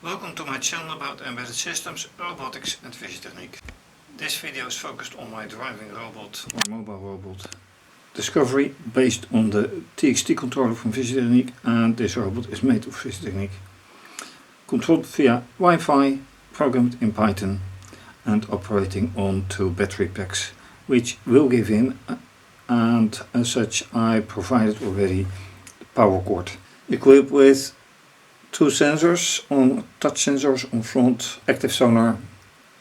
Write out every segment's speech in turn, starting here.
Welcome to my channel about embedded systems, robotics and fischertechnik. This video is focused on my driving robot or mobile robot discovery based on the TXT controller from fischertechnik, and this robot is made of fischertechnik. Controlled via Wi-Fi, programmed in Python and operating on 2 battery packs which will give in, and as such I provided already the power cord. Equipped with 2 sensors, touch sensors on front, active sonar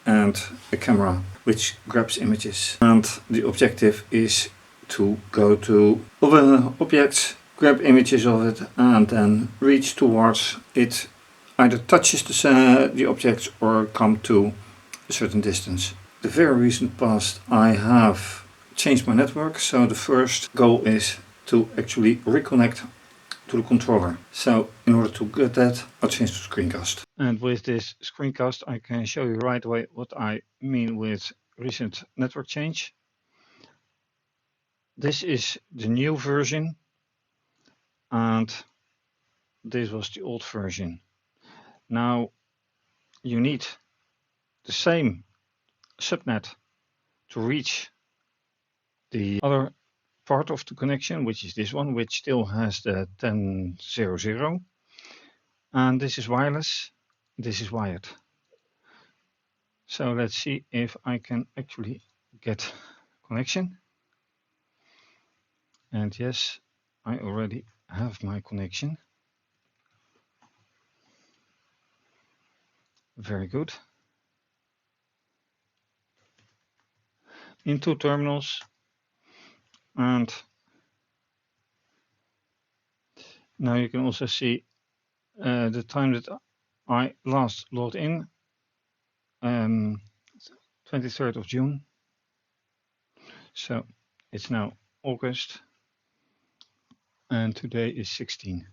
and a camera which grabs images. And the objective is to go to other objects, grab images of it and then reach towards it, either touches the objects or come to a certain distance. The very recent past I have changed my network, so the first goal is to actually reconnect to the controller. So in order to get that, I'll change to screencast. And with this screencast I can show you right away what I mean with recent network change. This is the new version and this was the old version. Now you need the same subnet to reach the other part of the connection, which is this one, which still has the 10.0.0, and this is wireless, this is wired. So let's see if I can actually get connection. And yes, I already have my connection. Very good. In 2 terminals, and now you can also see the time that I last logged in, 23rd of June. So it's now August and today is 16.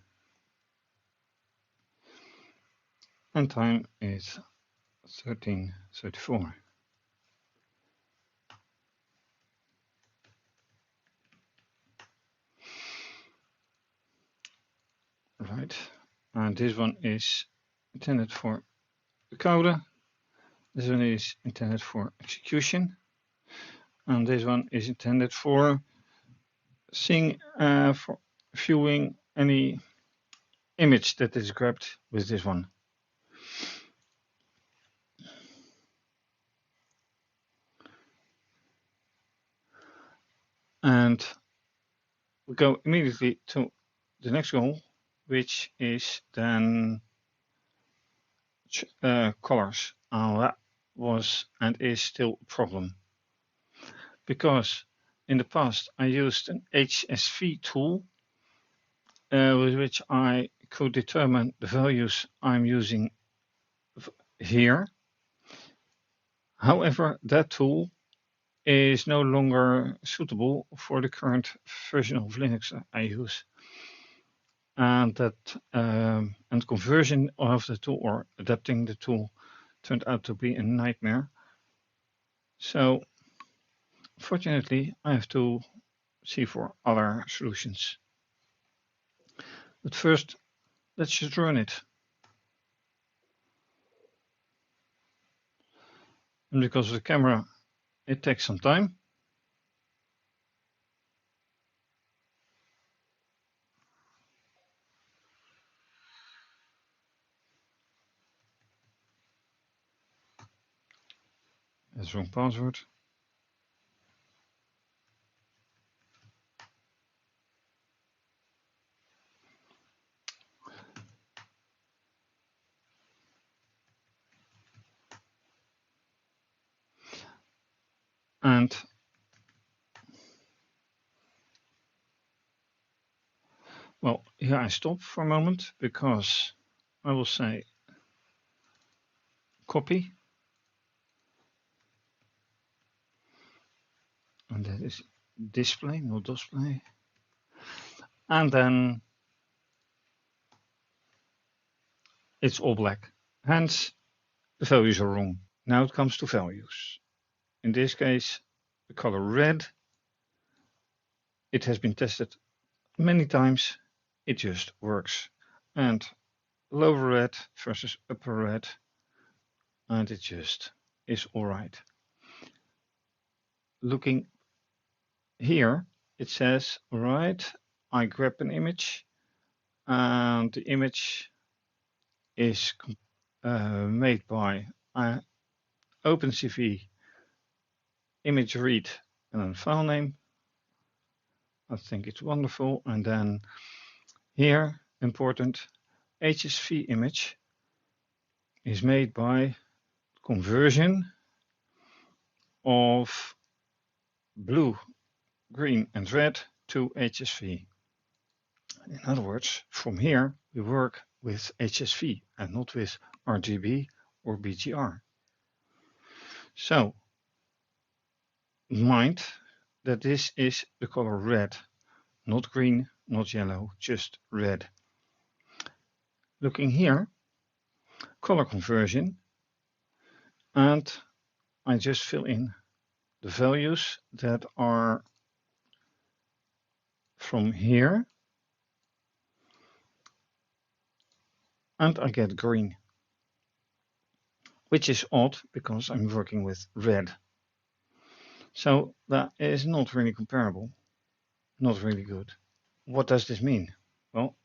And time is 13:34. Right, and this one is intended for the coder, this one is intended for execution, and this one is intended for seeing, for viewing any image that is grabbed with this one. And we go immediately to the next goal, which is then colors. That was and is still a problem, because in the past I used an HSV tool with which I could determine the values I'm using here. However, that tool is no longer suitable for the current version of Linux I use, and that and conversion of the tool or adapting the tool turned out to be a nightmare. So fortunately I have to see for other solutions. But first let's just run it. And because of the camera it takes some time. That's wrong password. And well, here I stop for a moment because I will say copy, and that is display, not display, and then it's all black, hence the values are wrong. Now it comes to values. In this case the color red, it has been tested many times, it just works. And lower red versus upper red, and it just is alright. Looking here, it says, alright, I grab an image, and the image is made by OpenCV image read and then file name. I think it's wonderful. And then here, important, HSV image is made by conversion of blue, green and red to HSV. In other words, from here we work with HSV and not with RGB or BGR. So mind that this is the color red, not green, not yellow, just red. Looking here, color conversion, and I just fill in the values that are from here, and I get green, which is odd because I'm working with red. So that is not really comparable, not really good. What does this mean? Well,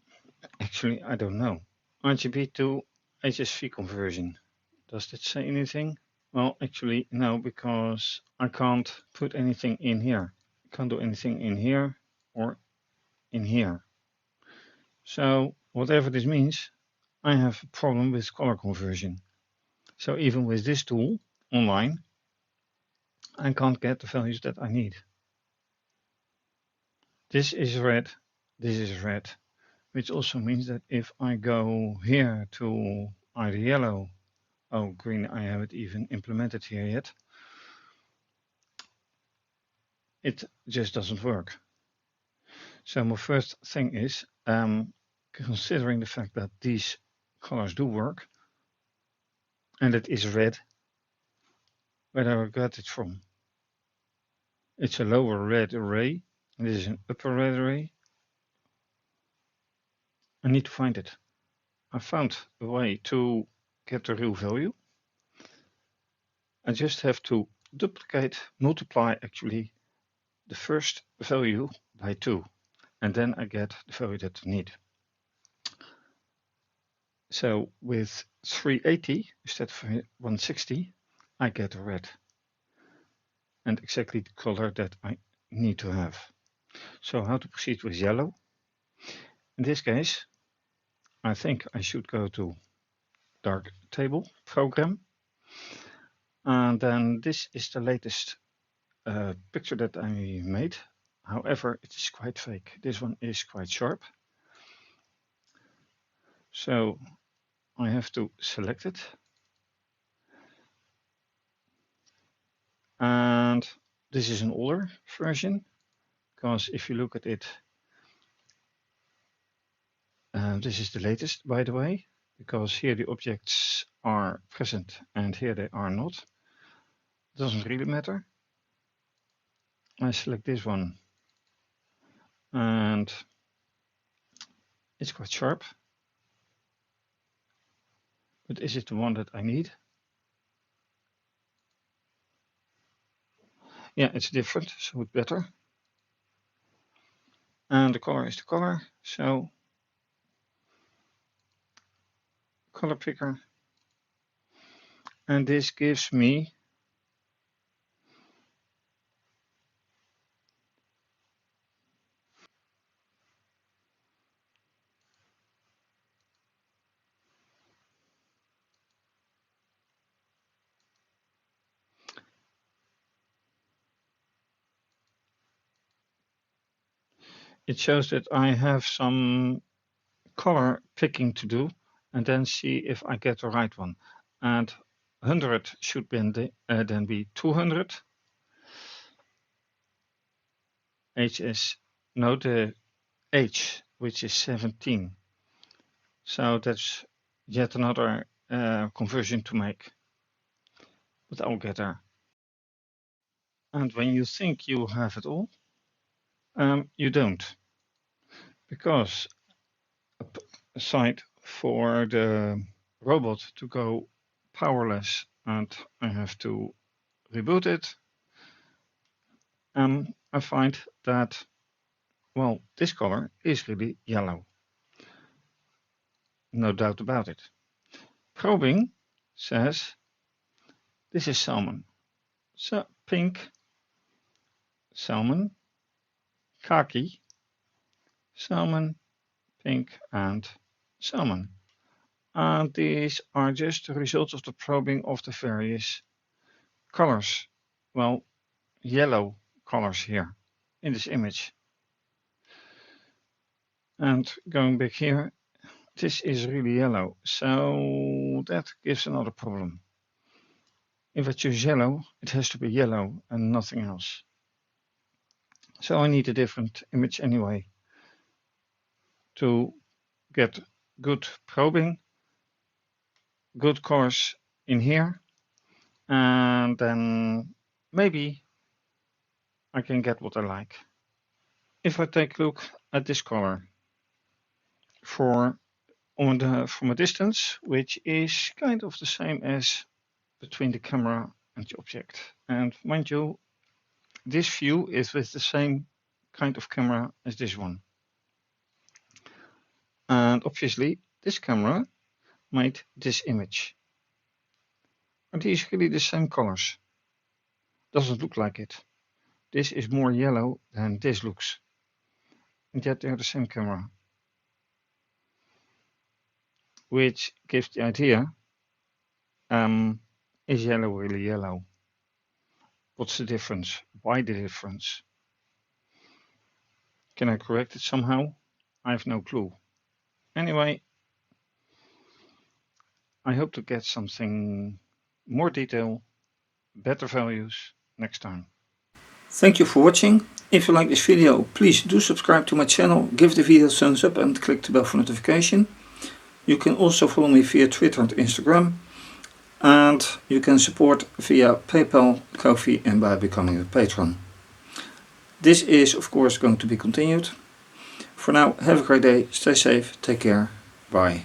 actually, I don't know. RGB to HSV conversion. Does that say anything? Well, actually, no, because I can't put anything in here. I can't do anything in here or in here. So whatever this means, I have a problem with color conversion. So even with this tool online, I can't get the values that I need. This is red, this is red, which also means that if I go here to either yellow, oh green, I haven't even implemented here yet, it just doesn't work. So my first thing is, considering the fact that these colors do work, and it is red, where do I get it from? It's a lower red array, and this is an upper red array. I need to find it. I found a way to get the real value. I just have to multiply actually the first value by 2, and then I get the value that I need. So with 380 instead of 160, I get a red, and exactly the color that I need to have. So how to proceed with yellow? In this case, I think I should go to darktable program, and then this is the latest picture that I made. However, it is quite fake. This one is quite sharp. So I have to select it. And this is an older version, because if you look at it, this is the latest, by the way, because here the objects are present and here they are not. It doesn't really matter. I select this one, and it's quite sharp. But is it the one that I need? Yeah, it's different, so it's better. And the color is the color, so color picker. And this gives me it shows that I have some color picking to do, and then see if I get the right one. And 100 should then be 200. The H, which is 17. So that's yet another conversion to make. But I'll get there. And when you think you have it all, you don't. Because aside for the robot to go powerless and I have to reboot it, I find that, well, this color is really yellow. No doubt about it. Probing says this is salmon. So pink, salmon, khaki, salmon, pink and salmon. And these are just the results of the probing of the various colors. Well, yellow colors here in this image. And going back here, this is really yellow, so that gives another problem. If I choose yellow, it has to be yellow and nothing else. So I need a different image anyway to get good probing, good colors in here, and then maybe I can get what I like. If I take a look at this color from a distance, which is kind of the same as between the camera and the object. And mind you, this view is with the same kind of camera as this one. And obviously, this camera made this image. Are these really the same colors? Doesn't look like it. This is more yellow than this looks. And yet they're the same camera. Which gives the idea, is yellow really yellow? What's the difference? Why the difference? Can I correct it somehow? I have no clue. Anyway, I hope to get something more detail, better values next time. Thank you for watching. If you like this video, please do subscribe to my channel, give the video a thumbs up and click the bell for notification. You can also follow me via Twitter and Instagram. And you can support via PayPal, Ko-fi and by becoming a patron. This is of course going to be continued. For now, have a great day, stay safe, take care, bye.